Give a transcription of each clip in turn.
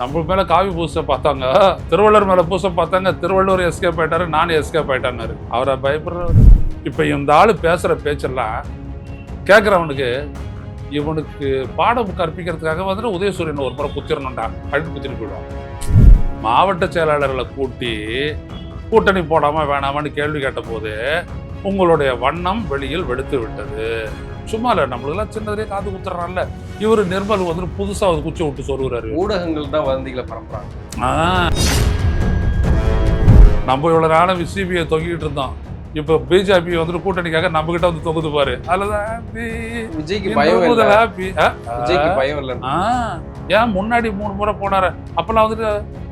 நம்ம மேல காவி பூச பார்த்தாங்க, திருவள்ளுவர் மேல பூச பார்த்தாங்க, திருவள்ளுவர் எஸ்கேப் ஆயிட்டாரு, நானும் எஸ்கேப் ஆயிட்டாரு. அவரை பயப்படுறாரு. இப்ப இந்த ஆளு பேசுற பேச்செல்லாம் கேட்கறவனுக்கு இவனுக்கு பாடம் கற்பிக்கிறதுக்காக வந்துட்டு உதயசூரியன் ஒரு முறை குத்திரணும்டா அப்படின்னு குத்திட்டு போயிடுவான். மாவட்ட செயலாளர்களை கூட்டி கூட்டணி போடாம வேணாமான்னு கேள்வி கேட்ட போது உங்களுடைய வண்ணம் வெளியில் வெளுத்து விட்டது. சும்மா இல்லை, நம்மளுக்கெல்லாம் சின்னதுலேயே காது குத்துறான்ல. இவரு நிர்மல் வந்துட்டு புதுசா குச்சி விட்டு சொல்லுறாரு. ஊடகங்கள் தான் வதந்திகளை பரப்புறாங்க. நம்ம இவ்வளவு நாளும் சிபிஐ தொங்கிட்டு இருந்தோம். இப்ப பிஜேபி வந்துட்டு கூட்டணிக்காக நம்ம கிட்ட வந்து தொகுது பாரு. அதுதான் விஜய்க்கு பயம் இல்ல. விஜய்க்கு பயம் இல்ல. ஏன் முன்னாடி 3 முறை போனாரு, அப்பெல்லாம் வந்துட்டு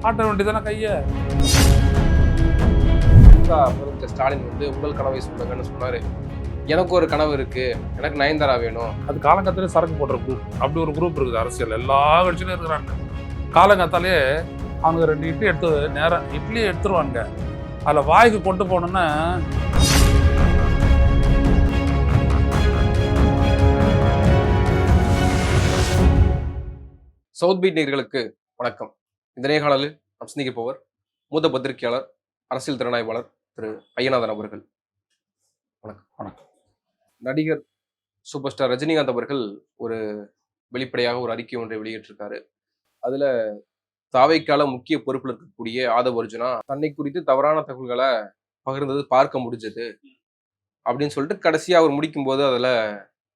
ஆட்ட வேண்டியதானே கைய. முதலமைச்சர் ஸ்டாலின் வந்து உங்கள் கனவை சொல்லுங்கன்னு சொன்னாரு. எனக்கு ஒரு கனவு இருக்கு, எனக்கு நயன்தாரா வேணும். அது காலங்காத்தாலே சரக்கு போடுற குரூப், அப்படி ஒரு குரூப் இருக்குது அரசியல். எல்லா கட்சியிலும் இருக்கிறாங்க. காலங்காத்தாலே அவங்க 2 இட்லி எடுத்து நேரம் இட்லியை எடுத்துருவாங்க. அதில் வாய்க்கு கொண்டு போனோன்னா சவுத் பீட் நேயர்களுக்கு வணக்கம். இந்த நேர்காணலில் நாம் சிந்திக்க போவர் மூத்த பத்திரிகையாளர், அரசியல் திறனாய்வாளர் திரு ஐயநாதன் அவர்கள். வணக்கம். வணக்கம். நடிகர் சூப்பர் ஸ்டார் ரஜினிகாந்த் அவர்கள் ஒரு வெளிப்படையாக ஒரு அறிக்கை ஒன்றை வெளியிட்டிருக்காரு. அதுல தாவைக்கால முக்கிய பொறுப்பில் இருக்கக்கூடிய ஆதவ் அர்ஜுனா தன்னை குறித்து தவறான தகவல்களை பகிர்ந்தது பார்க்க முடிஞ்சது அப்படின்னு சொல்லிட்டு கடைசியா அவர் முடிக்கும் போது அதுல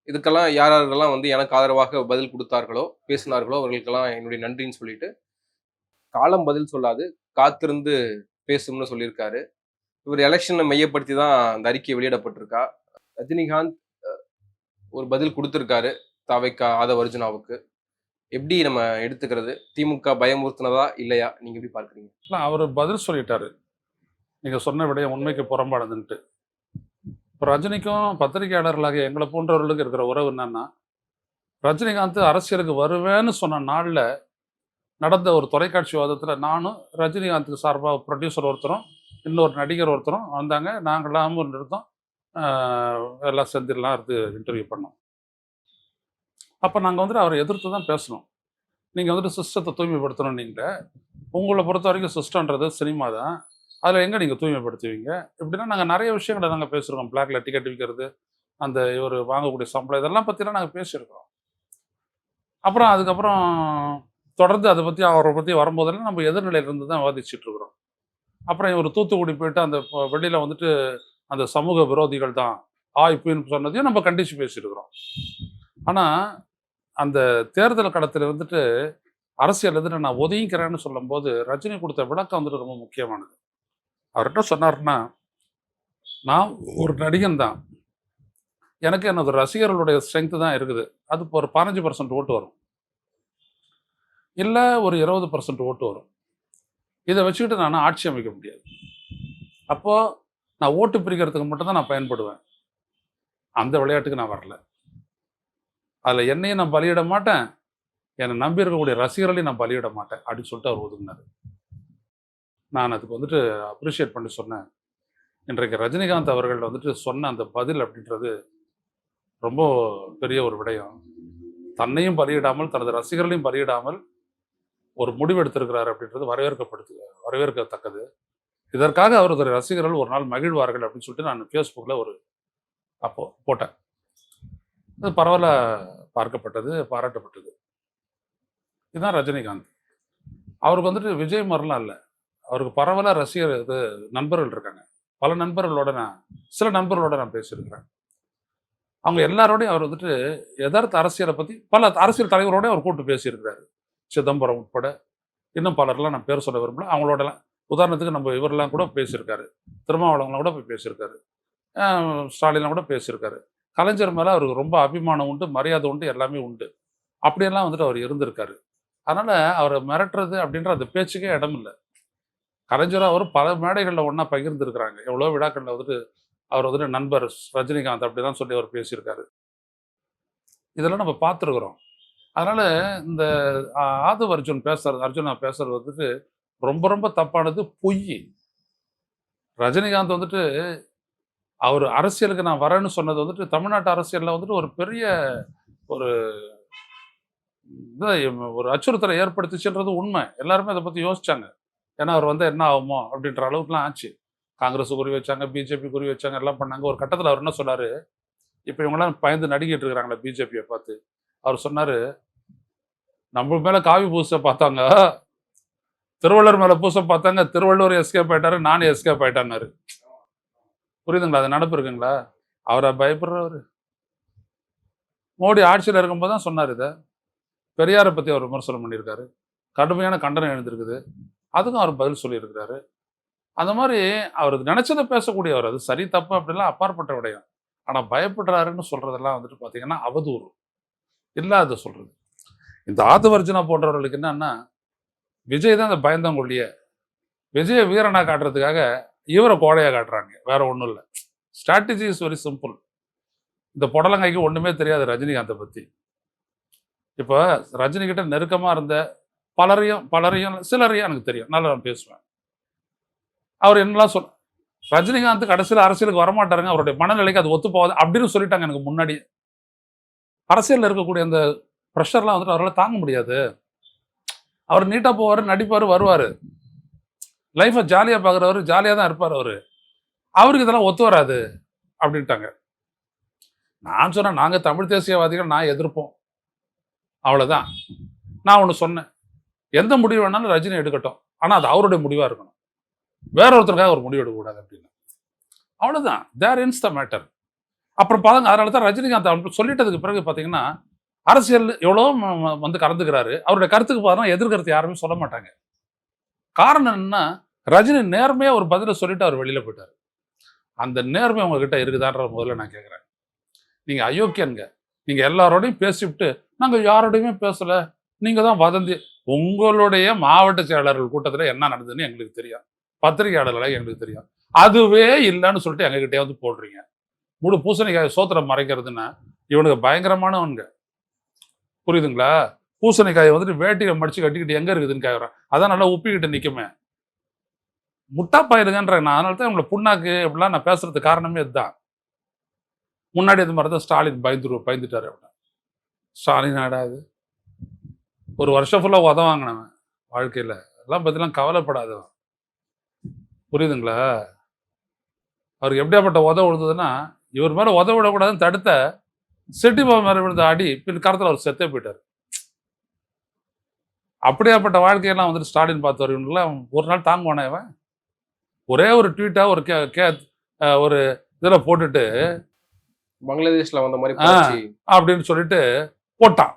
இதுக்கெல்லாம் யாரெல்லாம் வந்து எனக்கு ஆதரவாக பதில் கொடுத்தார்களோ பேசினார்களோ அவர்களுக்கெல்லாம் என்னுடைய நன்றின்னு சொல்லிட்டு காலம் பதில் சொல்லாது காத்திருந்து பேசும்னு சொல்லியிருக்காரு. இவர் எலெக்ஷனை மையப்படுத்தி தான் அந்த அறிக்கை வெளியிடப்பட்டிருக்கா. ரஜினிகாந்த் ஒரு பதில் கொடுத்திருக்காரு தாவைக்கா ஆதவ் அர்ஜுனாவுக்கு. எப்படி நம்ம எடுத்துக்கிறது? திமுக பயமுறுத்தினதா இல்லையா? நீங்க எப்படி பார்க்குறீங்க? அவர் பதில் சொல்லிட்டாரு. நீங்க சொன்ன விடைய உண்மைக்கு புறம்பானதுன்ட்டு. இப்போ ரஜினிக்கும் பத்திரிகையாளர்களாக எங்களை போன்றவர்களுக்கு இருக்கிற உறவு என்னன்னா, ரஜினிகாந்த் அரசியலுக்கு வருவேன்னு சொன்ன நாளில் நடந்த ஒரு தொலைக்காட்சி வாதத்தில் நானும் ரஜினிகாந்துக்கு சார்பாக ப்ரொடியூசர் ஒருத்தரும் இன்னொரு நடிகர் ஒருத்தரும் வந்தாங்க. நாங்களாம் இருந்தோம், எல்லாம் செஞ்சிடலாம் இருந்து இன்டர்வியூ பண்ணோம். அப்போ நாங்கள் வந்துட்டு அவரை எதிர்த்து தான் பேசணும். நீங்கள் வந்துட்டு சிஸ்டத்தை தூய்மைப்படுத்தணும். நீங்கள் உங்களை பொறுத்த வரைக்கும் சிஸ்டம்ன்றது சினிமா தான், அதில் எங்கே நீங்கள் தூய்மைப்படுத்துவீங்க? இப்படின்னா நாங்கள் நிறைய விஷயங்களை நாங்கள் பேசியிருக்கோம். பிளாக்ல டிக்கெட் விற்கிறது, அந்த இவர் வாங்கக்கூடிய சம்பளம், இதெல்லாம் பற்றிலாம் நாங்கள் பேசியிருக்கோம். அப்புறம் அதுக்கப்புறம் தொடர்ந்து அதை பற்றி அவரை பற்றி வரும்போதெல்லாம் நம்ம எதிர்நிலையிலிருந்து தான் வாதிச்சுட்டு இருக்கிறோம். அப்புறம் இவர் தூத்துக்குடி போயிட்டு அந்த வெளியில் வந்துட்டு அந்த சமூக விரோதிகள் தான் இப்படின்னு சொன்னதையும் நம்ம கண்டித்து பேசியிருக்கிறோம். ஆனால் அந்த தேர்தல் களத்தில் வந்துட்டு அரசியல் வந்துட்டு நான் ஒதுங்கிக்கிறேன்னு சொல்லும்போது ரஜினி கொடுத்த விளக்கம் வந்துட்டு ரொம்ப முக்கியமானது. அவர்கிட்ட சொன்னார்னா, நான் ஒரு நடிகன் தான், எனக்கு எனது ரசிகர்களுடைய ஸ்ட்ரென்த்து தான் இருக்குது. அது இப்போ ஒரு 15% ஓட்டு வரும், இல்லை ஒரு 20% ஓட்டு வரும். இதை வச்சுக்கிட்டு நான் ஆட்சி அமைக்க முடியாது. அப்போது நான் ஓட்டு பிரிக்கிறதுக்கு மட்டும்தான் நான் பயன்படுவேன். அந்த விளையாட்டுக்கு நான் வரல. அதில் என்னையும் நான் பலியிட மாட்டேன், என்னை நம்பி இருக்கக்கூடிய ரசிகர்களையும் நான் பலியிட மாட்டேன் அப்படின்னு சொல்லிட்டு அவர் ஒதுங்கினார். நான் அதுக்கு வந்துட்டு அப்ரிஷியேட் பண்ணி சொன்னேன். இன்றைக்கு ரஜினிகாந்த் அவர்கள் வந்துட்டு சொன்ன அந்த பதில் அப்படின்றது ரொம்ப பெரிய ஒரு விடயம். தன்னையும் பலியிடாமல் தனது ரசிகர்களையும் பலியிடாமல் ஒரு முடிவு எடுத்திருக்கிறார் அப்படின்றது வரவேற்கத்தக்கது. இதற்காக அவரது ரசிகர்கள் ஒரு நாள் மகிழ்வார்கள் அப்படின்னு சொல்லிட்டு நான் ஃபேஸ்புக்கில் அப்போ போட்டேன். அது பரவாயில்ல, பார்க்கப்பட்டது, பாராட்டப்பட்டது. இதுதான் ரஜினிகாந்த். அவருக்கு வந்துட்டு விஜய் மாதிரிலாம் இல்லை, அவருக்கு பரவாயில்ல ரசிகர் நண்பர்கள் இருக்காங்க. பல நண்பர்களோட சில நண்பர்களோட நான் பேசியிருக்கிறேன். அவங்க எல்லாரோடையும் அவர் வந்துட்டு யதார்த்த அரசியலை பற்றி பல அரசியல் தலைவரோட அவர் கூப்பிட்டு பேசியிருக்கிறாரு. சிதம்பரம் உட்பட இன்னும் பலர்லாம் நான் பேர் சொல்ல விரும்பல. அவங்களோடலாம் உதாரணத்துக்கு நம்ம இவரெல்லாம் கூட பேசியிருக்காரு, திருமாவளவங்களாம் கூட போய் பேசியிருக்காரு, ஸ்டாலின்லாம் கூட பேசியிருக்காரு. கலைஞர் மேலே அவருக்கு ரொம்ப அபிமானம் உண்டு, மரியாதை உண்டு, எல்லாமே உண்டு. அப்படியெல்லாம் வந்துட்டு அவர் இருந்திருக்காரு. அதனால் அவரை மிரட்டுறது அப்படின்ற அந்த பேச்சுக்கே இடம் இல்லை. கலைஞராக அவர் பல மேடைகளில் ஒன்றா பகிர்ந்துருக்கிறாங்க. எவ்வளோ விழாக்களில் வந்துட்டு அவர் வந்துட்டு நண்பர் ரஜினிகாந்த் அப்படி தான் சொல்லி அவர் பேசியிருக்காரு. இதெல்லாம் நம்ம பார்த்துருக்குறோம். அதனால் இந்த ஆதவ் அர்ஜுனா பேசுறது வந்துட்டு ரொம்ப ரொம்ப தப்பானது, பொய். ரஜினிகாந்த் வந்துட்டு அவர் அரசியலுக்கு நான் வரேன்னு சொன்னது வந்துட்டு தமிழ்நாட்டு அரசியலில் வந்துட்டு ஒரு பெரிய ஒரு ஒரு அச்சுறுத்தலை ஏற்படுத்துச்சுன்றது உண்மை. எல்லாருமே அதை பத்தி யோசிச்சாங்க. ஏன்னா அவர் வந்தா என்ன ஆகுமோ அப்படின்ற அளவுக்குலாம் ஆச்சு. காங்கிரஸ் குறி வச்சாங்க, பிஜேபி குறி வச்சாங்க, எல்லாம் பண்ணாங்க. ஒரு கட்டத்துல அவர் என்ன சொன்னாரு, இப்ப இவங்கெல்லாம் பயந்து நடுங்கிட்டு இருக்கிறாங்களே பிஜேபியை பார்த்து. அவர் சொன்னாரு, நம்ம மேல காவி பூச பார்த்தாங்க, திருவள்ளுவர் மேல பூச பார்த்தாங்க, திருவள்ளுவர் எஸ்கேப் ஆயிட்டாரு, நானும் எஸ்கேப் ஆயிட்டான்னாரு. புரியுதுங்களா? அது நடப்பு இருக்குங்களா? அவரை பயப்படுறவரு. மோடி ஆட்சியில் இருக்கும்போது தான் சொன்னார் இதை. பெரியாரை பத்தி அவர் விமர்சனம் பண்ணியிருக்காரு. கடுமையான கண்டனம் எழுந்திருக்குது. அதுக்கும் அவர் பதில் சொல்லியிருக்கிறாரு. அந்த மாதிரி அவர் நினைச்சதை பேசக்கூடியவர். அது சரி தப்பு அப்படிலாம் அப்பாற்பட்ட விடயம். ஆனா பயப்படுறாருன்னு சொல்றதெல்லாம் வந்துட்டு பாத்தீங்கன்னா அவதூறு. இல்லாத சொல்றது. இந்த ஆதவர்ஜுனா போன்றவர்களுக்கு என்னன்னா, விஜய் தான் இந்த பயந்தங்கொள்ளிய. விஜய வீரனா காட்டுறதுக்காக இவரை கோழையா காட்டுறாங்க. வேற ஒண்ணும் இல்லை. Strategy is very simple. இந்த புடலங்காய்க்கு ஒண்ணுமே தெரியாது ரஜினிகாந்தை பத்தி. இப்ப ரஜினி கிட்ட நெருக்கமா இருந்த பலரையும் சிலரையும் எனக்கு தெரியும். நல்லா நான் பேசுவேன். அவர் என்னெல்லாம் ரஜினிகாந்த் கடைசியில் அரசியலுக்கு வரமாட்டாருங்க, அவருடைய மனநிலைக்கு அது ஒத்து போகாது அப்படின்னு சொல்லிட்டாங்க எனக்கு முன்னாடி. அரசியலில் இருக்கக்கூடிய அந்த ப்ரெஷர்லாம் வந்துட்டு அவரால் தாங்க முடியாது. அவர் நீட்டா போவார், நடிப்பார், வருவார். லைஃப்பை ஜாலியாக பார்க்குறவர், ஜாலியாக தான் இருப்பார் அவர். அவருக்கு இதெல்லாம் ஒத்து வராது அப்படின்ட்டாங்க. நான் சொன்னேன், நாங்கள் தமிழ் தேசியவாதிகள் நான் எதிர்ப்போம், அவ்வளோதான். நான் ஒன்று சொன்னேன், எந்த முடிவு வேணாலும் ரஜினி எடுக்கட்டும், ஆனால் அது அவருடைய முடிவாக இருக்கணும், வேற ஒருத்தருக்காக ஒரு முடிவு எடுக்கக்கூடாது அப்படின்னு. அவ்வளோதான். தேர் இன்ஸ் த மேட்டர். அப்புறம் பாருங்க, அதனால தான் ரஜினிகாந்த் சொல்லிட்டதுக்கு பிறகு பார்த்தீங்கன்னா அரசியல் எவ்வளோ வந்து கலந்துக்கிறாரு. அவருடைய கருத்துக்கு பாருங்க எதிர்கருத்து யாருமே சொல்ல மாட்டாங்க. காரணம் என்னன்னா, ரஜினி நேர்மையா ஒரு பதிலை சொல்லிட்டு அவர் வெளியில போயிட்டாரு. அந்த நேர்மை உங்ககிட்ட இருக்குதான்ற முதல்ல நான் கேட்குறேன். நீங்க அயோக்கியனுங்க. நீங்க எல்லாரோடையும் பேசிவிட்டு நாங்க யாரோடையுமே பேசல, நீங்க தான் வதந்தி. உங்களுடைய மாவட்ட செயலாளர்கள் கூட்டத்தில் என்ன நடந்ததுன்னு எங்களுக்கு தெரியும், பத்திரிகையாளர்களாக எங்களுக்கு தெரியும். அதுவே இல்லைன்னு சொல்லிட்டு எங்ககிட்டே வந்து போடுறீங்க. முழு பூசணிக்காய் சோத்திரம் மறைக்கிறதுன்னா இவனுக்கு பயங்கரமானவனுங்க. புரியுதுங்களா? பூசணிக்காயை வந்துட்டு வேட்டியை மடிச்சு கட்டிக்கிட்டு எங்க இருக்குதுன்னு கேட்குறேன். அதான் நல்லா உப்பிக்கிட்டு நிற்குமே. முட்டா பயிருங்கன்ற நான். அதனால தான் உங்களை புண்ணாக்கு அப்படிலாம் நான் பேசுறதுக்கு காரணமே இதுதான். முன்னாடி இது மாதிரி தான் ஸ்டாலின் பயந்துட்டாரு அப்படின்னா. ஸ்டாலின் ஆடாது ஒரு வருஷம் ஃபுல்லாக உதவாங்கினவன் வாழ்க்கையில். எல்லாம் பற்றிலாம் கவலைப்படாதவன். புரியுதுங்களா? அவருக்கு எப்படியாப்பட்ட உதவ விழுந்ததுன்னா, இவர் மேலே உதவ விடக்கூடாதுன்னு தடுத்த செட்டிபாபு மேலே விழுந்த அடி பின் காலத்தில் அவர் செத்தே போயிட்டார். அப்படியாப்பட்ட வாழ்க்கையெல்லாம் வந்துட்டு ஸ்டாலின் பார்த்து வருவீங்களா? ஒரு நாள் தாங்குவானே இவன்? ஒரே ஒரு ட்வீட்டா ஒரு இதில் போட்டுட்டு பங்களாதேஷ்ல வந்த மாதிரி அப்படின்னு சொல்லிட்டு போட்டான்.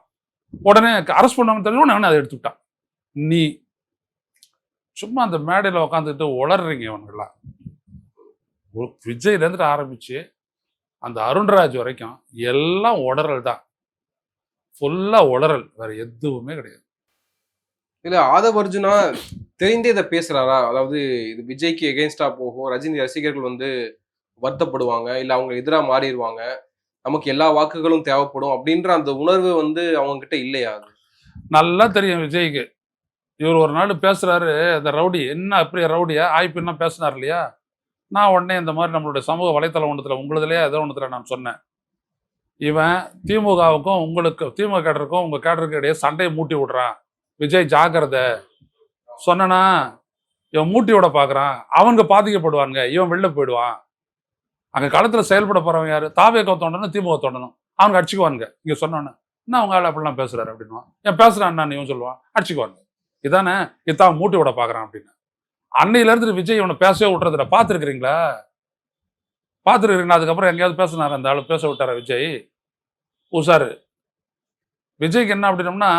உடனே அரெஸ்ட் பண்ணவங்க தெரியும், அதை எடுத்துக்கிட்டான். நீ சும்மா அந்த மேடையில் உட்காந்துட்டு உளறீங்க இவங்கெல்லாம். விஜய்ல இருந்துட்டு ஆரம்பிச்சு அந்த அருண்ராஜ் வரைக்கும் எல்லாம் உளறல் தான். ஃபுல்லா உளறல், வேற எதுவுமே கிடையாது. இல்ல ஆதவ் அர்ஜுனா தெரிந்தே இதை பேசுறாரா? அதாவது இது விஜய்க்கு எகெயின்ஸ்டா போகும், ரஜினி ரசிகர்கள் வந்து வருத்தப்படுவாங்க, இல்ல அவங்க எதிராக மாறிடுவாங்க, நமக்கு எல்லா வாக்குகளும் தேவைப்படும் அப்படின்ற அந்த உணர்வு வந்து அவங்க கிட்ட இல்லையா? அது நல்லா தெரியும் விஜய்க்கு. இவர் ஒரு நாள் பேசுறாரு, அந்த ரவுடி என்ன அப்படியே ரவுடியா ஆய்ப்புன்னா பேசினார் இல்லையா? நான் உடனே இந்த மாதிரி நம்மளுடைய சமூக வலைத்தளம் ஒன்றுத்துல உங்களுதுலையே ஏதோ ஒன்றுத்துல நான் சொன்னேன், இவன் திமுகவுக்கும் உங்களுக்கு திமுக கேடருக்கும் உங்க கேடருக்கு இடையே சண்டையை மூட்டி விடுறான், விஜய் ஜாக்கிரதை சொன்னா, இவன் மூட்டி விட பாக்குறான், அவங்க பாதிக்கப்படுவாங்க, இவன் வெளில போயிடுவான். அங்க களத்துல செயல்பட போறவன் யாரு? தாவேக தோண்டனும் திமுக தோண்டனும். அவங்க அடிச்சுக்குவானுங்க. இங்க சொன்னோன்னு என்ன அவங்க ஆள் அப்படிலாம் பேசுறாரு அப்படின்னு. ஏன் பேசுறான் இவன் சொல்லுவான், அடிச்சுக்குவாங்க. இதானே இத்தான் மூட்டி விட பாக்குறான் அப்படின்னு. அன்னையில இருந்து விஜய் இவனை பேசவே விட்டுறதுல பாத்துருக்கிறீங்களா? பாத்துருக்கிறீங்களா? அதுக்கப்புறம் எங்கேயாவது பேசினாரு அந்த ஆளு? பேச விட்டார விஜய்? உஷாரு. விஜய்க்கு என்ன அப்படின்னம்னா,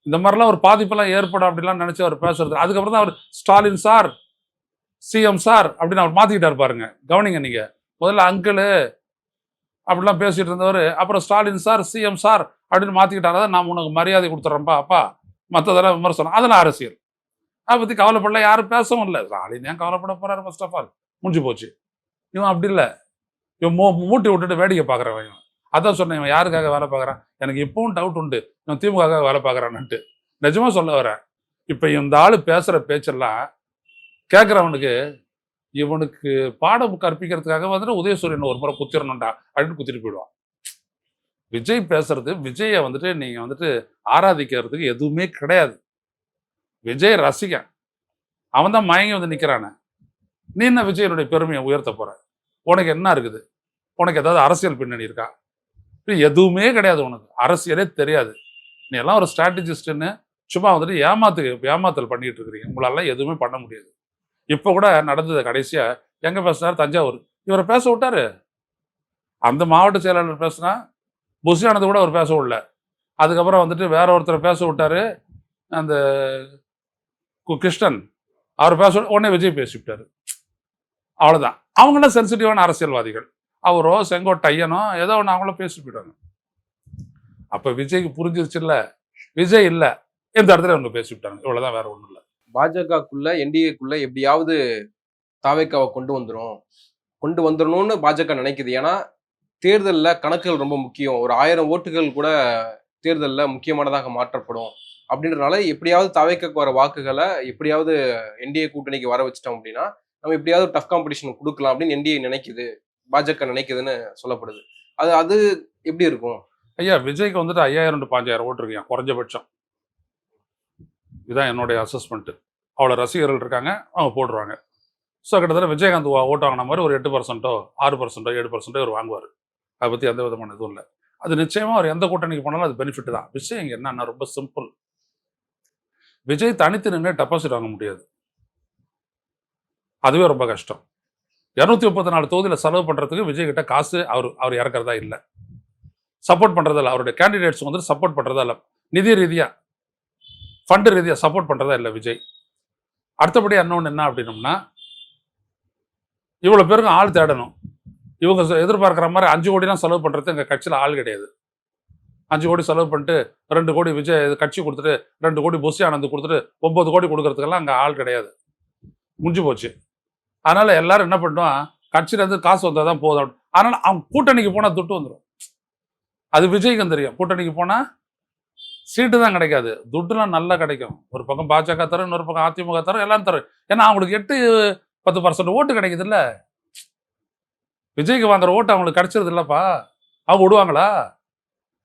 இந்த மாதிரிலாம் ஒரு பாதிப்பெல்லாம் ஏற்படும் அப்படிலாம் நினைச்சு அவர் பேசுறது. அதுக்கப்புறம் தான் அவர் ஸ்டாலின் சார், சிஎம் சார் அப்படின்னு அவர் மாத்திக்கிட்டாரு பாருங்க. கவனிங்க நீங்க. முதல்ல அங்கிள் அப்படிலாம் பேசிட்டு இருந்தவர் அப்புறம் ஸ்டாலின் சார், சிஎம் சார் அப்படின்னு மாத்திக்கிட்டாரு. நான் உனக்கு மரியாதை கொடுத்துட்றேன்ப்பா அப்பா, மற்றதெல்லாம் விமர்சனம், அதெல்லாம் அரசியல். அதை பத்தி கவலைப்படல, யாரும் பேசவும் இல்லை. ஸ்டாலின் ஏன் கவலைப்பட போறாரு? ஃபர்ஸ்ட் ஆஃப் ஆல் முடிஞ்சு போச்சு. இவன் அப்படி இல்லை, இவன் மூட்டி விட்டுட்டு வேடிக்கை பார்க்குறவன் இவன். அதான் சொன்னேன், இவன் யாருக்காக வேலை பார்க்குறான்? எனக்கு இப்பவும் டவுட் உண்டு, இவன் திமுக வேலை பார்க்குறான்னுட்டு. நிஜமா சொல்ல வரேன். இப்போ இந்த ஆளு பேசுற பேச்செல்லாம் கேட்குறவனுக்கு, இவனுக்கு பாடம் கற்பிக்கிறதுக்காக வந்துட்டு உதயசூரியன் ஒரு முறை குத்திரணும்டா அப்படின்னு குத்திட்டு போயிடுவான். விஜய் பேசுறது, விஜயை வந்துட்டு நீங்க வந்துட்டு ஆராதிக்கிறதுக்கு எதுவுமே கிடையாது. விஜய் ரசிகன். அவன் தான் மயங்கி வந்து நிக்கிறானே. நீ என்ன விஜயனுடைய பெருமையை உயர்த்த போற? உனக்கு என்ன இருக்குது? உனக்கு ஏதாவது அரசியல் பின்னணி இருக்கா? எதுவுமே கிடையாது உனக்கு. அரசியலே தெரியாது. நீ எல்லாம் ஒரு ஸ்ட்ராட்டஜிஸ்ட்னு சும்மா வந்துட்டு ஏமாத்தல் பண்ணிட்டு இருக்கிறீங்க. உங்களால எதுவுமே பண்ண முடியாது. இப்ப கூட நடந்தது கடைசியா எங்க பேசினாரு? தஞ்சாவூர். இவரை பேச விட்டாரு. அந்த மாவட்ட செயலாளர் பேசினா புஷியானது கூட அவர் பேச விடல. அதுக்கப்புறம் வந்துட்டு வேற ஒருத்தரை பேச விட்டாரு. அந்த கிருஷ்ணன் அவர் பேச உடனே விஜய் பேசிவிட்டாரு. அவ்வளவுதான். அவங்களாம் சென்சிட்டிவான அரசியல்வாதிகள். அவரோ செங்கோட்டையனோ ஏதோ ஒன்று அவங்களும் பேசி போயிட்டாங்க. அப்ப விஜய்க்கு புரிஞ்சிருச்சு இல்ல, விஜய் இல்ல இந்த இடத்துல அவங்க பேசி விட்டாங்க. இவ்வளவுதான், வேற ஒண்ணும் இல்ல. பாஜகக்குள்ள என்டிஏக்குள்ள எப்படியாவது தாவேக்காவை கொண்டு வந்துடணும்னு பாஜக நினைக்குது. ஏன்னா தேர்தலில் கணக்குகள் ரொம்ப முக்கியம். ஒரு 1000 ஓட்டுகள் கூட தேர்தலில் முக்கியமானதாக மாற்றப்படும் அப்படின்றனால எப்படியாவது தாவேக்காக்கு வர வாக்குகளை எப்படியாவது என்டிஏ கூட்டணிக்கு வர வச்சிட்டோம் அப்படின்னா நம்ம எப்படியாவது டஃப் காம்படிஷன் கொடுக்கலாம் அப்படின்னு என்டிஏ நினைக்குது, பாஜக நினைக்குதுன்னு சொல்லப்படுது. அது எப்படி இருக்கும்? ஐயா, விஜய்க்கு வந்துட்டு 5000 to 5000 ஓட்டு இருக்கியா குறைஞ்சபட்சம். இதுதான் என்னுடைய அசஸ்மெண்ட். அவ்வளோ ரசிகர்கள் இருக்காங்க, அவங்க போடுறாங்க. ஸோ கிட்டத்தட்ட விஜயகாந்த் ஓட்டு வாங்கின மாதிரி ஒரு 8%, 6%, 7% இவர் வாங்குவார். அதை பற்றி எந்த விதமான இதுவும் இல்லை. அது நிச்சயமா அவர் எந்த கூட்டணிக்கு போனாலும் அது பெனிஃபிட் தான். விஷயம் இங்கே என்னன்னா ரொம்ப சிம்பிள். விஜய் தனித்து நின்று டெபாசிட் வாங்க முடியாது. அதுவே ரொம்ப கஷ்டம். 234 தொகுதியில் செலவு பண்ணுறதுக்கு விஜய் கிட்ட காசு அவர் இறக்குறதா இல்லை. சப்போர்ட் பண்ணுறதா இல்லை. அவருடைய கேண்டிடேட்ஸ் வந்துட்டு சப்போர்ட் பண்ணுறதா இல்லை. நிதி ரீதியாக, ஃபண்டு ரீதியாக சப்போர்ட் பண்ணுறதா இல்லை விஜய். அடுத்தபடி இன்னொன்று என்ன அப்படின்னோம்னா, இவ்வளோ பேருக்கு ஆள் தேடணும். இவங்க எதிர்பார்க்குற மாதிரி 5 கோடிலாம் செலவு பண்ணுறது எங்கள் கட்சியில் ஆள் கிடையாது. 5 கோடி செலவு பண்ணிட்டு 2 கோடி விஜய் கட்சி கொடுத்துட்டு 2 கோடி புஷி ஆனந்த் கொடுத்துட்டு 9 கோடி கொடுக்கறதுக்கெல்லாம் அங்கே ஆள் கிடையாது. முடிஞ்சு போச்சு. அதனால எல்லாரும் என்ன பண்ணுவோம், கட்சியிலேருந்து காசு வந்தால் தான் போதும். அதனால அவங்க கூட்டணிக்கு போனால் துட்டு வந்துடும். அது விஜய்க்கும் தெரியும். கூட்டணிக்கு போனால் சீட்டு தான் கிடைக்காது, துட்டுலாம் நல்லா கிடைக்கும். ஒரு பக்கம் பாஜக தரும், இன்னொரு பக்கம் அதிமுக தரும், எல்லாம் தரும். ஏன்னா அவங்களுக்கு 8-10% ஓட்டு கிடைக்குது இல்ல. விஜய்க்கு வாங்குற ஓட்டு அவங்களுக்கு கிடைச்சிருது இல்லப்பா. அவங்க விடுவாங்களா?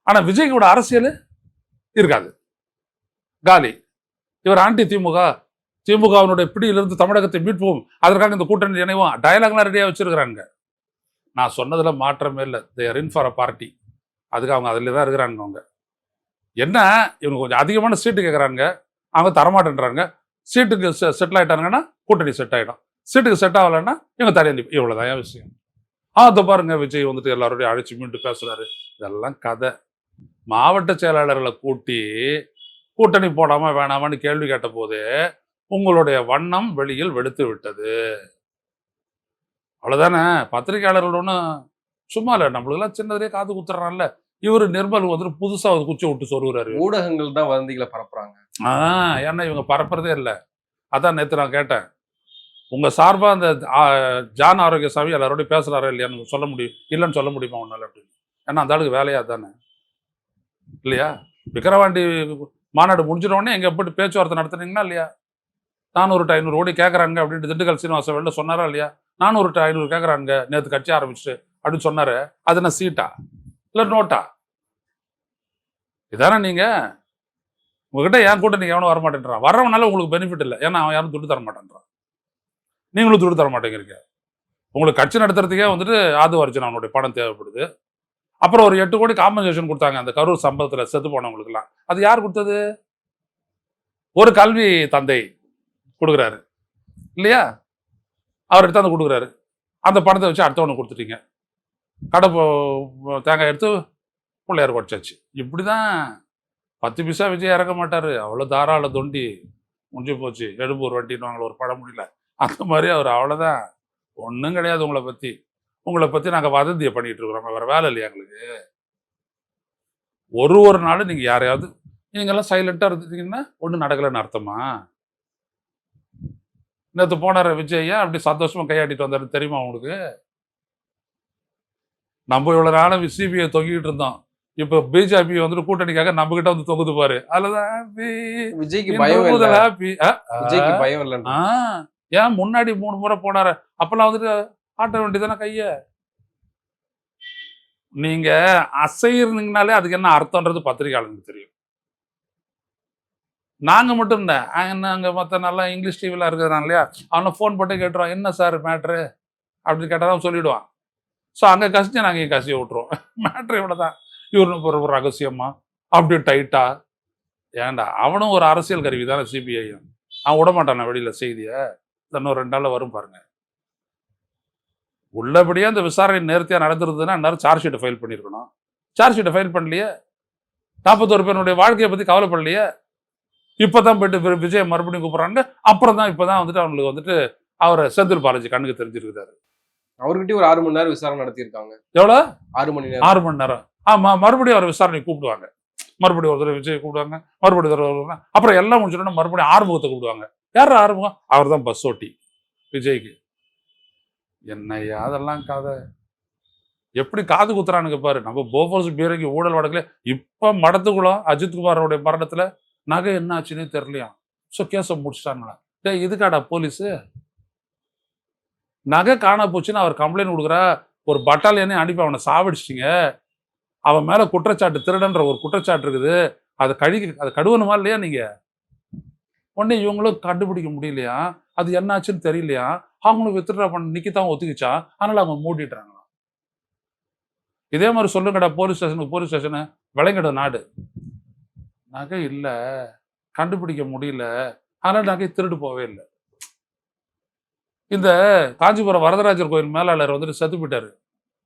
ஆனா விஜய்க்கு விட அரசியல் இருக்காது, காலி. இவர் ஆன்டி திமுகவினுடைய பிடியிலிருந்து தமிழகத்தை மீட்போம், அதற்காக இந்த கூட்டணி இணைவோம், டயலாக்லாம் ரெடியாக வச்சிருக்கிறாங்க. நான் சொன்னதுல மாற்றமே இல்லை. They are in for a party. அதுக்கு அவங்க அதில் தான் இருக்கிறாங்க. அவங்க என்ன, இவங்க கொஞ்சம் அதிகமான சீட்டு கேட்குறாங்க, அவங்க தரமாட்டேன்றாங்க. சீட்டுக்கு செட்டில் ஆகிட்டாங்கன்னா கூட்டணி செட் ஆகிடும், சீட்டுக்கு செட் ஆகலைன்னா இவங்க தடையந்தி. இவ்வளோதான் என் விஷயம். அதை பாருங்க, விஜய் வந்துட்டு எல்லாரோடையும் அழைச்சி மீண்டும் பேசுறாரு. இதெல்லாம் கதை. மாவட்ட செயலாளர்களை கூட்டி கூட்டணி போடாம வேணாமான்னு கேள்வி கேட்ட போது உங்களுடைய வண்ணம் வெளியில் வெடித்து விட்டது. அவ்வளவுதானே. பத்திரிகையாளர்கள் ஒன்றும் சும்மா இல்லை, நம்மளுக்கெல்லாம் சின்னதுலேயே காது குத்துறான்ல. இவரு நிர்மல் வந்துட்டு புதுசா குச்சி விட்டு சொல்லுறாரு. ஊடகங்கள் தான் வதந்திகளை பரப்புறாங்க. ஏன்னா இவங்க பரப்புறதே இல்லை. அதான் நேற்று நான் கேட்டேன், உங்க சார்பா அந்த ஜான் ஆரோக்கியசாமி எல்லாரோடையும் பேசுறாரு இல்லையான்னு சொல்ல முடியும், இல்லைன்னு சொல்ல முடியுமா ஒன்னால அப்படின்னு? ஏன்னா அந்த ஆளுக்கு வேலையா தானே இல்லையா? விக்கிரவாண்டி மாநாடு முடிஞ்சிட உடனே எங்க எப்படி பேச்சுவார்த்தை நடத்துனீங்கன்னா இல்லையா? 400 to 500 கோடி கேட்கறாங்க அப்படின்ட்டு திண்டுக்கல் சீனிவாசன் வெளில சொன்னாரா இல்லையா? 400 to 500 கேட்கறாங்க நேற்று கட்சி ஆரம்பிச்சுட்டு அப்படின்னு சொன்னாரு. அது என்ன சீட்டா இல்ல நோட்டா? இதானே நீங்க உங்ககிட்ட என் கூட்டணிக்கு எவனும் வரமாட்டேன்றான். வர்றவனால உங்களுக்கு பெனிஃபிட் இல்லை, ஏன்னா அவன் யாரும் துட்டு தர மாட்டேன்றான். நீங்களும் துட்டு தர மாட்டேங்கிறீங்க. உங்களுக்கு கட்சி நடத்துறதுக்கே வந்துட்டு ஆதவர்ஜன் அவனுடைய பணம் தேவைப்படுது. அப்புறம் ஒரு 8 கோடி காம்பன்சேஷன் கொடுத்தாங்க அந்த கரூர் சம்பவத்தில் செத்து போனவங்களுக்குலாம். அது யார் கொடுத்தது? ஒரு கல்வி தந்தை கொடுக்குறாரு இல்லையா? அவர் எடுத்து வந்து கொடுக்குறாரு. அந்த பணத்தை வச்சு அடுத்தவனுக்கு கொடுத்துட்டீங்க. கடை தேங்காய் எடுத்து பிள்ளையார் குறைச்சாச்சு. இப்படிதான் 10 பைசா விஜய் இறக்க மாட்டாரு. அவ்வளோ தாராள தொண்டி. முடிஞ்சு போச்சு. எழும்பூர் வண்டின்னு ஒரு படம் முடியல. அந்த மாதிரி அவர் அவ்வளோதான். ஒன்றும் கிடையாது உங்களை பற்றி நாங்கள் வதந்தியை பண்ணிட்டு இருக்கிறோம். வேற வேலை இல்லையா எங்களுக்கு? ஒரு நாள் நீங்கள் யாரையாவது நீங்கெல்லாம் சைலண்டாக இருந்துட்டீங்கன்னா ஒன்றும் நடக்கலைன்னு அர்த்தமா? நேற்று போனார விஜய்யா அப்படி சந்தோஷமா கையாட்டிட்டு வந்தாரு தெரியுமா உங்களுக்கு? நம்ம இவ்வளவு நாளும் சிபிஐ தொங்கிட்டு இருந்தோம். இப்ப பிஜேபி வந்துட்டு கூட்டணிக்காக நம்ம கிட்ட வந்து தொகுது பாரு. அதுலதான் விஜய்க்கு பயம் இல்லை. ஏன் முன்னாடி 3 முறை போனாரு, அப்பெல்லாம் வந்துட்டு ஆட்ட வேண்டியதானே கைய. நீங்க அசைறீங்கனாலே அதுக்கு என்ன அர்த்தம்ன்றது பத்திரிகையாளருக்கு தெரியும். நாங்க மட்டும் இல்ல. நாங்க மத்த நல்லா இங்கிலீஷ் டிவிலாம் இருக்கிறான் இல்லையா? அவன ஃபோன் போட்டு கேட்டுருவான். என்ன சார் மேட்ரு? அப்படின்னு கேட்டா அவன் சொல்லிடுவான். ஸோ அங்க கசிஞ்சா நாங்க இங்க கசிய விட்டுருவோம். மேட்ரு இவ்வளவுதான். இவரு ஒரு ரகசியமா அப்படி டைட்டா ஏன்டா அவனும் ஒரு அரசியல் கருவி தானே சிபிஐயும். அவன் விடமாட்டான வெளியில செய்திய. இன்னும் 2 நாள்ல வரும் பாருங்க. உள்ளபடியே அந்த விசாரணை நேர்த்தியா நடந்திருந்ததுன்னா அந்நேரம் சார்ஜ் ஷீட்டை ஃபைல் பண்ணியிருக்கணும். சார்ஜ் ஷீட்டை ஃபைல் பண்ணலையே. 41 பேருடைய வாழ்க்கையை பத்தி கவலைப்படலையே. இப்பதான் போயிட்டு விஜய் மறுபடியும் கூப்பிடுறாங்க. அப்புறம் தான் இப்பதான் வந்துட்டு அவங்களுக்கு வந்துட்டு அவரை செந்தில் பாலாஜி கண்ணுக்கு தெரிஞ்சிருக்காரு. அவர்கிட்டயும் ஒரு 6 மணி நேரம் விசாரணை நடத்தியிருக்காங்க. எவ்வளவு? 6 மணி நேரம். 6 மணி நேரம். ஆமா, மறுபடியும் அவர் விசாரணை கூப்பிடுவாங்க. மறுபடியும் ஒரு தடவை விஜய் கூப்பிடுவாங்க, மறுபடியும் தடவை அப்புறம் எல்லாம் முடிஞ்சோன்னா மறுபடியும் ஆறுமுகத்தை கூப்பிடுவாங்க. யார் ஆறுமுகம்? அவர் தான் பஸ் ஓட்டி விஜய்க்கு. என்னையா அதெல்லாம் கதை. எப்படி காது குத்துறானுங்க பாரு. நம்ம போஃபோர்ஸ் பீரங்கி ஊழல் வழக்குல இப்ப மடத்துக்குளம் அஜித்குமாரோடைய மரணத்துல நகை என்ன ஆச்சுன்னே தெரியலையா. ஸோ கேஸை முடிச்சிட்டாங்களா? டேய் இதுக்காடா போலீஸு? நகை காண போச்சுன்னு அவர் கம்ப்ளைண்ட் கொடுக்குறா. ஒரு பட்டாலியனே அனுப்பி அவனை சாவடிச்சிட்டிங்க. அவன் மேல குற்றச்சாட்டு திருடன்ற ஒரு குற்றச்சாட்டு இருக்குது. அதை கழுவணுமா இல்லையா நீங்க? உடனே இவங்களும் கண்டுபிடிக்க முடியலையா, அது என்னாச்சுன்னு தெரியலையா, அவங்களும் வித்ட்ரா பண்ண நிக்கிதான் ஒத்துக்கிச்சா, அதனால அவங்க மூடிட்டுறாங்களாம். இதே மாதிரி சொல்லுங்கடா போலீஸ் ஸ்டேஷனு விளைங்கட நாடு. நகை இல்ல, கண்டுபிடிக்க முடியல, அதனால நகை திருடு போவே இல்லை. இந்த காஞ்சிபுரம் வரதராஜர் கோயில் மேலாளர் வந்துட்டு செத்து போயிட்டாரு,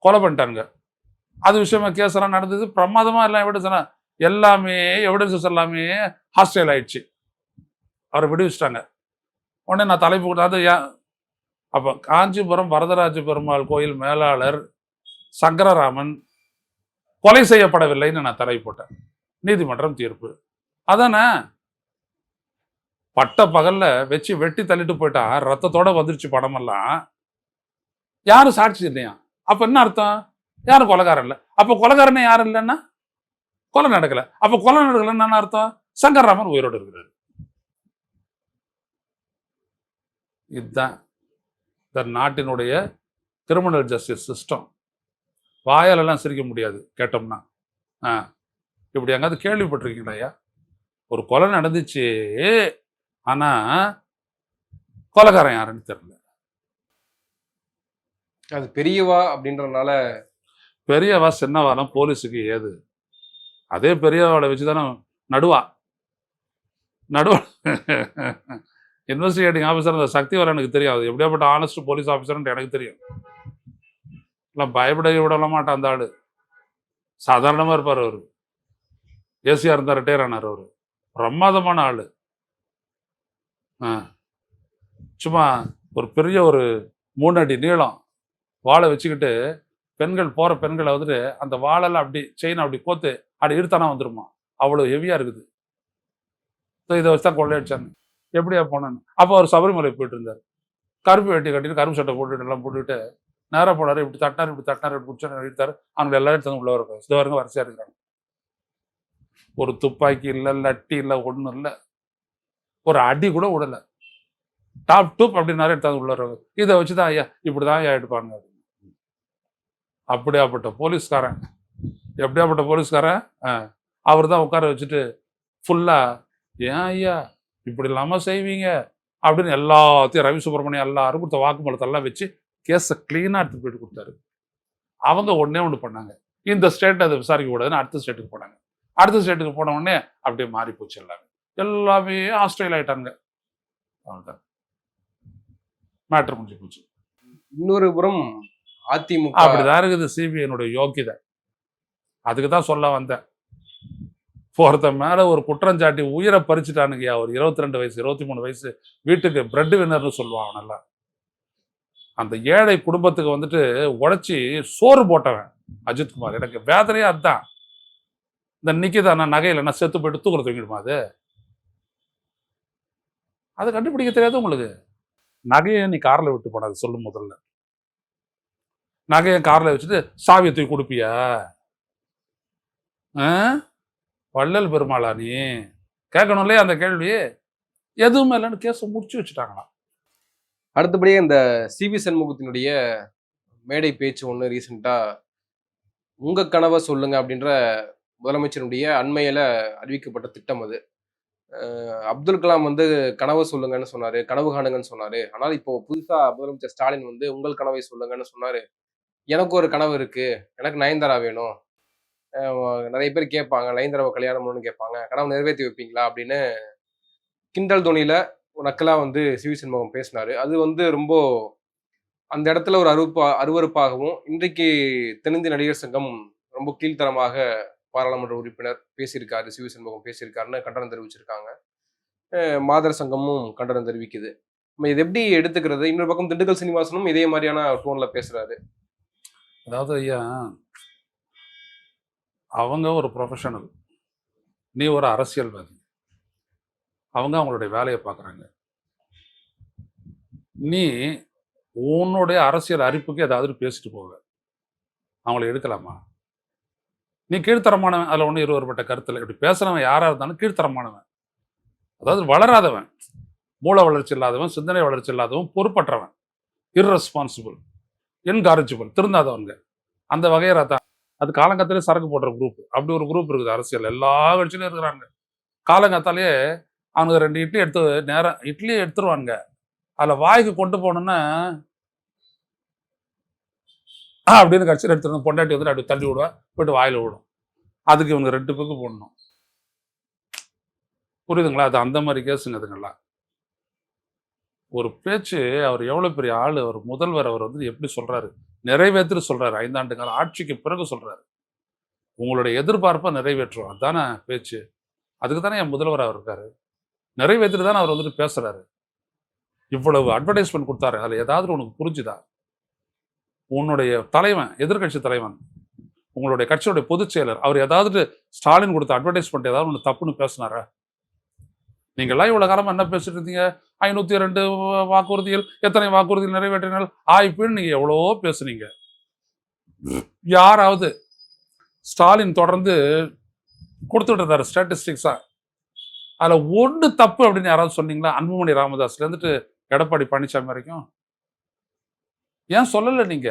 கொலை பண்ணிட்டாங்க. அது விஷயமா கேஸ் எல்லாம் நடந்தது. பிரமாதமா எல்லாம் எவிடன்ஸ் எல்லாமே எவிடன்சஸ் எல்லாமே ஹாஸ்டைல் ஆயிடுச்சு. அவரை விடுவிச்சிட்டாங்க. உடனே நான் தலைப்பு கொடுத்தா ஏன் அப்போ காஞ்சிபுரம் வரதராஜ பெருமாள் கோயில் மேலாளர் சங்கரராமன் கொலை செய்யப்படவில்லைன்னு நான் தலை போட்டேன். நீதிமன்றம் தீர்ப்பு அதானே. பட்ட பகல்ல வச்சு வெட்டி தள்ளிட்டு போயிட்டா ரத்தத்தோட வந்துருச்சு படமெல்லாம். யாரும் சாட்சி இல்லையா? அப்ப என்ன அர்த்தம்? யாரும் கொலைகாரன் இல்லை. அப்ப கொலைகாரனே யாரும் இல்லைன்னா கொலை நடக்கல. அப்ப கொலை நடக்கலன்னு அர்த்தம்? சங்கரராமன் உயிரோடு இருக்கிறாரு. இதுதான் இந்த நாட்டினுடைய கிரிமினல் ஜஸ்டிஸ் சிஸ்டம். வாயாலெல்லாம் சிரிக்க முடியாது கேட்டோம்னா. இப்படி எங்காவது கேள்விப்பட்டிருக்கீங்களா ஐயா? ஒரு கொலை நடந்துச்சு, ஆனா கொலைகாரன் யாருன்னு தெரியல. அது பெரியவா அப்படின்றதுனால பெரியவா சின்னவாலாம் போலீஸுக்கு ஏது? அதே பெரியவாளை வச்சுதானே நடுவா இன்வெஸ்டிகேட்டிங் ஆஃபீஸர் அந்த சக்தி வர எனக்கு தெரியாது. எப்படியாப்பட்ட ஆனஸ்ட் போலீஸ் ஆஃபீஸர்ன்ட்டு எனக்கு தெரியும். இல்லை பயப்பட விடல மாட்டான் அந்த ஆளு. சாதாரணமாக இருப்பார் அவர். ஏசியா இருந்தால் ரிட்டையர் ஆனார் அவர். பிரமாதமான ஆளு. சும்மா ஒரு பெரிய ஒரு 3 அடி நீளம் வாழை வச்சுக்கிட்டு போகிற பெண்களை வந்துட்டு அந்த வாழெல்லாம் அப்படி செயின் அப்படி கோத்து அப்படி இழுத்தானா வந்துருமா. அவ்வளோ ஹெவியாக இருக்குது. இதை வச்சு தான் கொள்ளையடிச்சாங்க. எப்படியா போனான்னு. அப்போ அவர் சபரிமலை போயிட்டு இருந்தார். கருப்பு வேட்டி கட்டிட்டு கரும்பு சட்டை போட்டுட்டு எல்லாம் போட்டுக்கிட்டு நேராக போனார். இப்படி தட்டினார் இப்படி பிடிச்சாரு எடுத்தார். அவங்க எல்லாரும் எடுத்து உள்ள வர இது வரைக்கும் வரிசையாக இருக்கிறாங்க. ஒரு துப்பாக்கி இல்லை, லட்டி இல்லை, ஒன்றும் இல்லை, ஒரு அடி கூட விடலை. டாப் டூப் அப்படின்னாரு எடுத்தாங்க உள்ள வருவாங்க. இதை வச்சுதான் ஐயா இப்படிதான் ஐயா எடுப்பாங்க. அப்படியாப்பட்ட போலீஸ்காரன், எப்படியாப்பட்ட போலீஸ்காரன் அவர் தான் உட்கார வச்சுட்டு ஃபுல்லா ஏன் ஐயா இப்படி இல்லாம செய்வீங்க அப்படின்னு எல்லாத்தையும் ரவி சுப்பிரமணியம் எல்லாரும் கொடுத்த வாக்குமூலத்தெல்லாம் வச்சு கேஸை கிளீனா எடுத்து போயிட்டு கொடுத்தாரு. அவங்க ஒண்ணு பண்ணாங்க, இந்த ஸ்டேட் அதை விசாரிக்க கூடாதுன்னு அடுத்த ஸ்டேட்டுக்கு போனாங்க. அடுத்த ஸ்டேட்டுக்கு போன உடனே அப்படியே மாறி போச்சு. எல்லாமே ஆஸ்திரேலியா ஆயிட்டாங்க. அவ்வளவுதான், மேட்டர் முடிஞ்சு போச்சு. இன்னொரு புறம் அதிமுக அப்படிதான் இருக்குது சிபிஐனுடைய யோக்கியதை. அதுக்கு தான் சொல்ல வந்தேன். ஒருத்த மேல ஒரு குற்றஞ்சாட்டி உயிரை பறிச்சுட்டானுங்கய்யா. ஒரு 22 வயசு 23 வயசு வீட்டுக்கு பிரெட் வின்னர்னு சொல்லுவான். நல்லா அந்த ஏழை குடும்பத்துக்கு வந்துட்டு உழைச்சி சோறு போட்டவன் அஜித்குமார். எனக்கு வேதனையே அதுதான். இந்த நிக்கிதா நான் நகையில் நான் செத்து போயிட்டு தூக்குற தூங்கிடுமா? அதை கண்டுபிடிக்க தெரியாது உங்களுக்கு. நகையை நீ கார்ல விட்டு போனாது சொல்லும். முதல்ல நகையை கார்ல வச்சுட்டு சாவியை தூக்கி கொடுப்பியா? வள்ளல் பெருமாளா நீ? கேட்கணும் இல்லையா அந்த கேள்வி? எதுவுமே இல்லைன்னு கேஸை முடிச்சு வச்சுட்டாங்களாம். அடுத்தபடியே இந்த சிவி சண்முகத்தினுடைய மேடை பேச்சு ஒன்று ரீசெண்டா உங்க கனவை சொல்லுங்க அப்படின்ற முதலமைச்சருடைய அண்மையில அறிவிக்கப்பட்ட திட்டம் அது. அப்துல் கலாம் வந்து கனவை சொல்லுங்கன்னு சொன்னாரு, கனவு காணுங்கன்னு சொன்னாரு. ஆனால் இப்போ புதுசா முதலமைச்சர் ஸ்டாலின் வந்து உங்கள் கனவை சொல்லுங்கன்னு சொன்னாரு. எனக்கு ஒரு கனவு இருக்கு. எனக்கு நயன்தாரா வேணும். நெறைய பேர் கேட்பாங்க. நயன்தாராவ கல்யாணம் பண்ணணும்னு கேட்பாங்க. கனவு நிறைவேத்தி வைப்பீங்களா? அப்படின்னு கிண்டல் தொனியில நக்கலா வந்து சி.வி. சண்முகம் பேசினாரு. அது வந்து ரொம்ப அந்த இடத்துல ஒரு அருவருப்பாகவும், இன்றைக்கு தென்னிந்திய நடிகர் சங்கம் ரொம்ப கீழ்த்தரமாக பாராளுமன்ற உறுப்பினர் பேசியிருக்காரு. சி.வி. சண்முகம் பேசியிருக்காருன்னு கண்டனம் தெரிவிச்சிருக்காங்க. மாதர் சங்கமும் கண்டனம் தெரிவிக்குது. நம்ம இத எப்படி எடுத்துக்கிறது? இன்னொரு பக்கம் திண்டுக்கல் சீனிவாசனும் இதே மாரியான டோன்ல பேசுறாரு. அதாவது ஐயா, அவங்க ஒரு ப்ரொஃபஷனல், நீ ஒரு அரசியல்வாதி. அவங்க அவங்களுடைய வேலையை பார்க்குறாங்க. நீ உன்னுடைய அரசியல் அறிப்புக்கு ஏதாவது பேசிட்டு போவ. அவங்கள எடுக்கலாமா? நீ கீழ்த்தரமானவன். அதில் ஒன்றும் இருவருப்பட்ட கருத்து இல்லை. இப்படி பேசுறவன் யாராக இருந்தாலும் கீழ்த்தரமானவன். அதாவது வளராதவன், மூளை வளர்ச்சி இல்லாதவன், சிந்தனை வளர்ச்சி இல்லாதவன், பொறுப்பற்றவன், இர்ரெஸ்பான்சிபிள், இன்காரிஜிபிள், திருந்தாதவங்க. அந்த வகையறா தான். அது காலங்கத்திலே சரக்கு போடுற குரூப். அப்படி ஒரு குரூப் இருக்குது அரசியல். எல்லா கட்சியிலும் இருக்கிறாங்க. காலங்காத்தாலேயே அவனுக்கு 2 இட்லி எடுத்து நேரம் இட்லியை எடுத்துருவானுங்க. அதில் வாய்க்கு கொண்டு போகணுன்னா அப்படின்னு கட்சியில் எடுத்துருந்தோம். பொண்டாட்டி வந்துட்டு அப்படி தள்ளி விடுவா, போயிட்டு வாயில் விடும். அதுக்கு இவங்க 2 பேருக்கு போடணும். புரியுதுங்களா? அது அந்த மாதிரி கேஸுங்க அதுங்கெல்லாம். ஒரு பேச்சு, அவர் எவ்வளோ பெரிய ஆள், அவர் முதல்வர், அவர் வந்து எப்படி சொல்றாரு, நிறைவேற்று சொல்றாரு. 5 ஆண்டு கால ஆட்சிக்கு பிறகு சொல்றாரு. உங்களுடைய எதிர்பார்ப்பை நிறைவேற்றுவோம், அதுதானே பேச்சு. அதுக்கு தானே என் முதல்வர் அவர் இருக்காரு. நிறைவேற்றிட்டு தானே அவர் வந்துட்டு பேசுறாரு. இவ்வளவு அட்வர்டைஸ்மெண்ட் கொடுத்தாரு, அதில் ஏதாவது உனக்கு புரிஞ்சுதா? உன்னுடைய தலைவன், எதிர்கட்சி தலைவன், உங்களுடைய கட்சியுடைய பொதுச் செயலர், அவர் ஏதாவது ஸ்டாலின் கொடுத்த அட்வர்டைஸ்மெண்ட் ஏதாவது ஒன்று தப்புன்னு பேசினாரா? நீங்கள்லாம் இவ்வளவு காலமா என்ன பேசிட்டு இருந்தீங்க? 502 வாக்குறுதிகள், எத்தனை வாக்குறுதிகள் நிறைவேற்றினால் ஆய்ப்புன்னு நீங்க எவ்வளவோ பேசுனீங்க. யாராவது ஸ்டாலின் தொடர்ந்து கொடுத்துட்டு இருந்தாரு ஸ்டாட்டிஸ்டிக்ஸா, அதுல ஒண்ணு தப்பு அப்படின்னு யாராவது சொன்னீங்களா? அன்புமணி ராமதாஸ்ல இருந்துட்டு எடப்பாடி பழனிசாமி வரைக்கும் ஏன் சொல்லல? நீங்க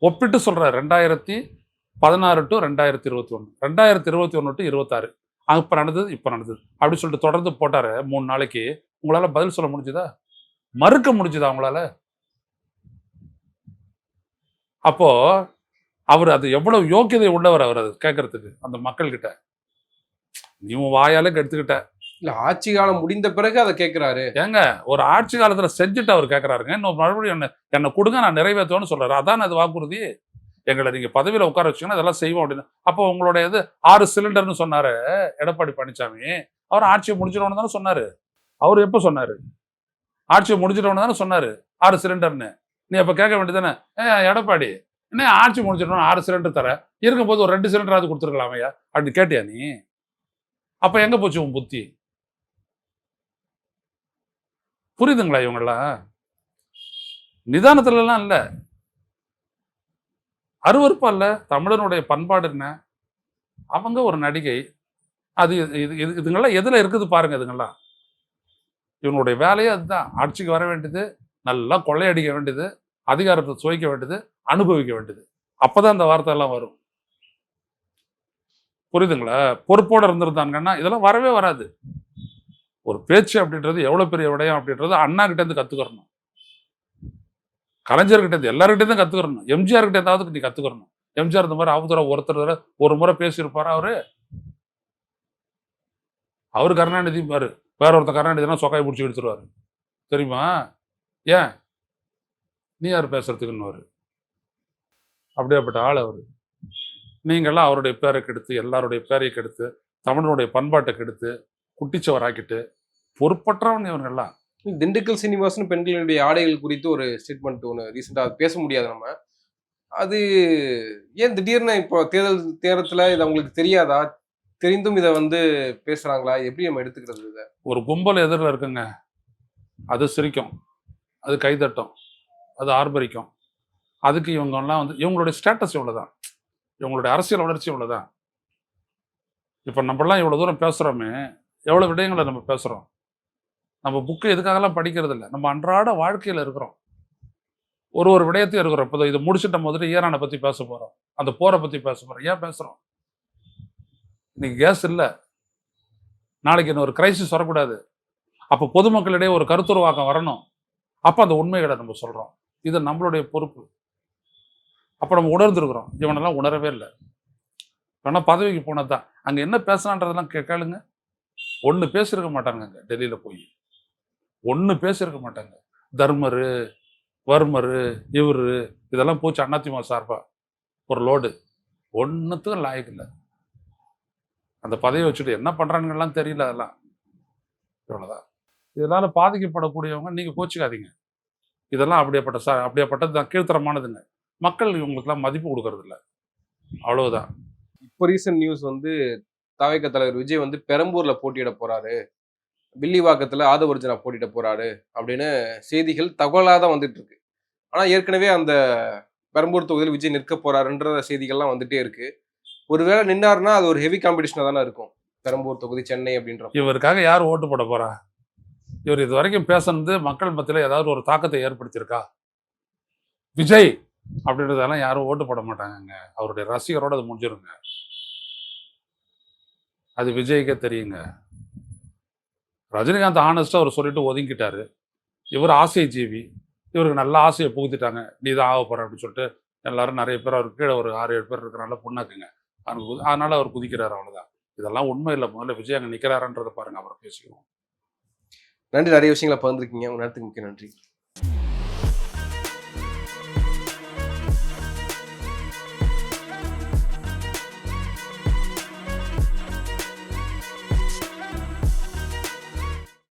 ஒப்பிட்டு சொல்றாரு. 2016 டு 2021, 2021 டு 26, அப்ப நடந்தது, இப்ப நடந்தது அப்படி சொல்லிட்டு தொடர்ந்து போட்டாரு 3 நாளைக்கு. உங்களால பதில் சொல்ல முடிஞ்சுதா? மறுக்க முடிஞ்சுதா உங்களால? அப்போ அவர் அது எவ்வளவு யோக்கியதை உள்ளவர் அவர் அது கேட்கறதுக்கு அந்த மக்கள் கிட்ட. நீ உன் வாயால எடுத்துக்கிட்ட. இல்ல ஆட்சி காலம் முடிந்த பிறகு அதை கேட்கிறாரு. ஏங்க, ஒரு ஆட்சி காலத்துல செஞ்சுட்டு அவர் கேட்கறாருங்க. இன்னும் மறுபடியும் என்ன கொடுங்க, நான் நிறைவேற்றுவேன்னு சொல்றாரு. அதான் அது வாக்குறுதி. எங்களை நீங்க பதவியில உட்கார வச்சீங்கன்னா இதெல்லாம் செய்வோம் அப்படின்னு. அப்போ உங்களுடைய இது 6 சிலிண்டர்னு சொன்னாரு எடப்பாடி பழனிசாமி. அவர் ஆட்சியை முடிச்சிடணும்னு தானே சொன்னாரு. அவர் எப்ப சொன்னாரு? ஆட்சியை முடிச்சிடணும்னு தானே சொன்னாரு 6 சிலிண்டர்னு. நீ அப்ப கேட்க வேண்டியதானே, எடப்பாடி என்ன ஆட்சி முடிச்சிடணும் 6 சிலிண்டர் தர, இருக்கும்போது ஒரு 2 சிலிண்டராவது கொடுத்துருக்கலாமையா அப்படின்னு கேட்டியா நீ? அப்ப எங்க போச்சு உன் புத்தி? புரியுதுங்களா? இவங்கெல்லாம் நிதானத்துல எல்லாம் இல்ல, அருவருப்பா இல்ல. தமிழனுடைய பண்பாடு என்ன? அவங்க ஒரு நடிகை. அது இதுங்கெல்லாம் எதுல இருக்குது பாருங்க. இதுங்கெல்லாம் இவனுடைய வேலையே அதுதான். ஆட்சிக்கு வர வேண்டியது, நல்லா கொள்ளையடிக்க வேண்டியது, அதிகாரத்தை சுவைக்க வேண்டியது, அனுபவிக்க வேண்டியது. அப்பதான் இந்த வார்த்தை எல்லாம் வரும். புரியுதுங்களா? பொறுப்போட இருந்திருந்தாங்கன்னா இதெல்லாம் வரவே வராது. ஒரு பேச்சு அப்படின்றது எவ்வளவு பெரிய விடயம் அப்படின்றது அண்ணா கிட்ட இருந்து கத்துக்கிறணும், கலைஞர்கிட்ட இருந்து, எல்லார்கிட்ட இருந்து கத்துக்கிறணும். எம்ஜிஆர் கிட்ட இருந்தாவது நீ கத்துக்கிறணும். எம்ஜிஆர் இந்த மாதிரி அவதூற ஒருத்தர் ஒரு முறை பேசியிருப்பாரு. அவரு கருணாநிதி பாரு, வேற ஒருத்தர் கருணாநிதினா சொக்காய் பிடிச்சி எடுத்துருவாரு தெரியுமா? ஏன் நீ யார் பேசுறதுக்குன்னு? அப்படியாப்பட்ட ஆள் அவரு. நீங்கள்லாம் அவருடைய பேரை கெடுத்து, எல்லாருடைய பேரை கெடுத்து, தமிழனுடைய பண்பாட்டை கெடுத்து, குட்டிச்சவராக்கிட்டு, பொறுப்பற்றவன் இவங்கெல்லாம். திண்டுக்கல் சீனிவாசன் பெண்களுடைய ஆடைகள் குறித்து ஒரு ஸ்டேட்மெண்ட் ஒன்று ரீசெண்டா பேச முடியாது நம்ம. அது ஏன் திடீர்னு இப்போ தேர்தல் நேரத்துல இது அவங்களுக்கு தெரியாதா? தெரிந்தும் இதை வந்து பேசுறாங்களா? எப்படி நம்ம எடுத்துக்கிறது இதை? ஒரு கும்பல் எதிரில் இருக்குங்க, அது சிரிக்கும், அது கைதட்டும், அது ஆர்ப்பரிக்கும். அதுக்கு இவங்கெல்லாம் வந்து இவங்களுடைய ஸ்டேட்டஸ் இவ்வளவுதான், இவங்களுடைய அரசியல் வளர்ச்சி இவ்வளவுதான். இப்ப நம்மளாம் இவ்வளவு தூரம் பேசுறோமே, எவ்வளவு விடயங்களை நம்ம பேசுறோம். நம்ம புக்கு எதுக்காகலாம் படிக்கிறது இல்லை, நம்ம அன்றாட வாழ்க்கையில இருக்கிறோம். ஒரு விடயத்தையும் இருக்கிறோம். இப்போ இதை முடிச்சுட்ட முதல்ல ஈரானை பற்றி பேச போகிறோம், அந்த போரை பற்றி பேச போகிறோம். ஏன் பேசுகிறோம்? இன்னைக்கு கேஸ் இல்லை, நாளைக்கு இன்னும் ஒரு கிரைசிஸ் வரக்கூடாது. அப்போ பொதுமக்களிடையே ஒரு கருத்துருவாக்கம் வரணும். அப்போ அந்த உண்மைகளை நம்ம சொல்கிறோம். இது நம்மளுடைய பொறுப்பு. அப்போ நம்ம உணர்ந்துருக்குறோம். இவனெல்லாம் உணரவே இல்லை. ஆனால் பதவிக்கு போனது தான். அங்கே என்ன பேசுனான்றதெல்லாம் கேளுங்க. ஒன்று பேசியிருக்க மாட்டாங்க. அங்கே டெல்லியில் போய் ஒன்று பேசியிருக்க மாட்டாங்க. தர்மரு, வர்மரு, இவரு இதெல்லாம் போச்சு அதிமுக சார்பா ஒரு லோடு. ஒன்றுத்துக்கும் லாயக்கு இல்லை. அந்த பதவியை வச்சுட்டு என்ன பண்ணுறாங்கலாம் தெரியல. அதெல்லாம் இவ்வளோதான். இதனால் பாதிக்கப்படக்கூடியவங்க நீங்கள் கோச்சிக்காதீங்க. இதெல்லாம் அப்படியாப்பட்டது தான், கீழ்த்தரமானதுங்க. மக்கள் இவங்களுக்குலாம் மதிப்பு கொடுக்கறது இல்லை. அவ்வளவுதான். இப்போ ரீசன்ட் நியூஸ் வந்து தாவேக தலைவர் விஜய் வந்து பெரம்பூர்ல போட்டியிட போறாரு, வில்லிவாக்கத்துல ஆதவர்ஜனா போட்டியிட போறாரு அப்படின்னு செய்திகள் தகவலாக தான் வந்துட்டு இருக்கு. ஆனா ஏற்கனவே அந்த பெரம்பூர் தொகுதியில் விஜய் நிற்க போறாருன்ற செய்திகள்லாம் வந்துட்டே இருக்கு. ஒருவேளை நின்னாருன்னா அது ஒரு ஹெவி காம்படிஷனா தானே இருக்கும். பெரம்பூர் தொகுதி, சென்னை அப்படின்ற. இவருக்காக யார் ஓட்டு போட போறா? இவர் இது வரைக்கும் பேசுனது மக்கள் மத்தியில் ஏதாவது ஒரு தாக்கத்தை ஏற்படுத்தியிருக்கா? விஜய் அப்படின்றதெல்லாம் யாரும் ஓட்டு போட மாட்டாங்கங்க. அவருடைய ரசிகரோட அது முடிஞ்சிருங்க. அது விஜய்க்கே தெரியுங்க. ரஜினிகாந்த் ஆனஸ்டா அவர் சொல்லிட்டு ஒதுங்கிட்டாரு. இவர் ஆசை ஜீவி. இவருக்கு நல்ல ஆசையை புகுத்திட்டாங்க. நீ தான் ஆக போற அப்படின்னு சொல்லிட்டு எல்லாரும் நிறைய பேர் அவருக்கு கீழே ஒரு 6-7 பேர் இருக்கிறனால புண்ணாக்குங்க. அதனால அவர் குதிக்கிறாரு. அவ்வளவுதான். இதெல்லாம் உண்மை இல்லை. முதல்ல விஜய் அங்கே நிற்கிறாருன்றதை பாருங்க, அவரை பேசிக்குவோம். நன்றி. நிறைய விஷயங்களை பகிர்ந்துருக்கீங்க. உங்க நேரத்துக்கு மிக்க நன்றி.